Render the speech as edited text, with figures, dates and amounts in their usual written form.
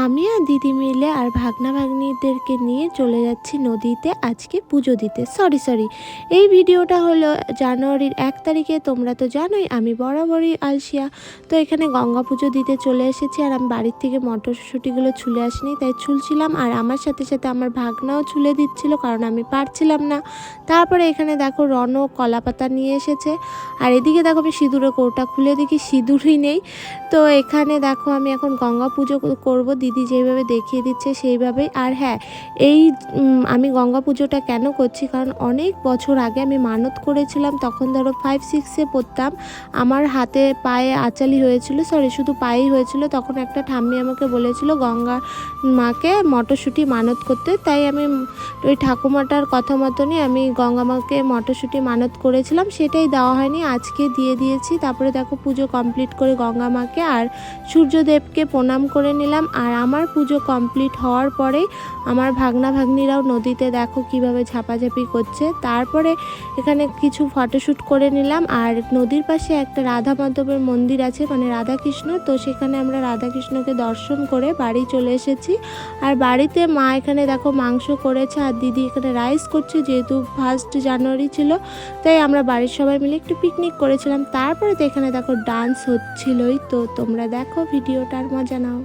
আমি আর দিদি মিলে আর ভাগনা ভাগ্নিদেরকে নিয়ে চলে যাচ্ছি নদীতে আজকে পুজো দিতে। সরি, এই ভিডিওটা হলো জানুয়ারির 1 তারিখে। তোমরা তো জানোই আমি বরাবরই আলসিয়া, তো এখানে গঙ্গা পুজো দিতে চলে এসেছি। আর আমি বাড়ির থেকে মটরশুঁটিগুলো ছুলে আসিনি, তাই ছুলছিলাম। আর আমার সাথে সাথে আমার ভাগনাও ছুলে দিচ্ছিল, কারণ আমি পারছিলাম না। তারপরে এখানে দেখো রণ কলাপাতা নিয়ে এসেছে। আর এদিকে দেখো আমি সিঁদুরের কৌটা খুলে দেখি সিঁদুরই নেই। তো এখানে দেখো আমি এখন গঙ্গা পুজো করব, দিদি যেভাবে দেখিয়ে দিচ্ছে সেইভাবেই। আর হ্যাঁ, এই আমি গঙ্গা পুজোটা কেন করছি, কারণ অনেক বছর আগে আমি মানত করেছিলাম। তখন ধরো 5-6-এ পড়তাম। আমার হাতে পায়ে আঁচালি হয়েছিল, শুধু পায়েই হয়েছিল। তখন একটা ঠাম্মি আমাকে বলেছিল গঙ্গা মাকে মটরশুঁটি মানত করতে, তাই আমি ওই ঠাকুমাটার কথা মতনই আমি গঙ্গা মাকে মটরশুঁটি মানত করেছিলাম। সেটাই দেওয়া হয়নি, আজকে দিয়ে দিয়েছি। তারপরে দেখো পুজো কমপ্লিট করে গঙ্গা মাকে আর সূর্যদেবকে প্রণাম করে নিলাম। আর আমার পুজো কমপ্লিট হওয়ার পরে আমার ভাগনা ভাগ্নিরাও নদীতে দেখো কিভাবে ঝাপাঝাপি করছে। তারপরে এখানে কিছু ফটোশ্যুট করে নিলাম। আর নদীর পাশে একটা রাধা মাধবের মন্দির আছে, মানে রাধাকৃষ্ণ, তো সেখানে আমরা রাধাকৃষ্ণকে দর্শন করে বাড়ি চলে এসেছি। আর বাড়িতে মা এখানে দেখো মাংস করেছে, আর দিদি এখানে রাইস করছে। যেহেতু 1 জানুয়ারি ছিল, তাই আমরা বাড়ির সবাই মিলে একটু পিকনিক করেছিলাম। তারপরে তো এখানে দেখো ডান্স হচ্ছিলই, তো তোমরা দেখো ভিডিওটার মজা নাও।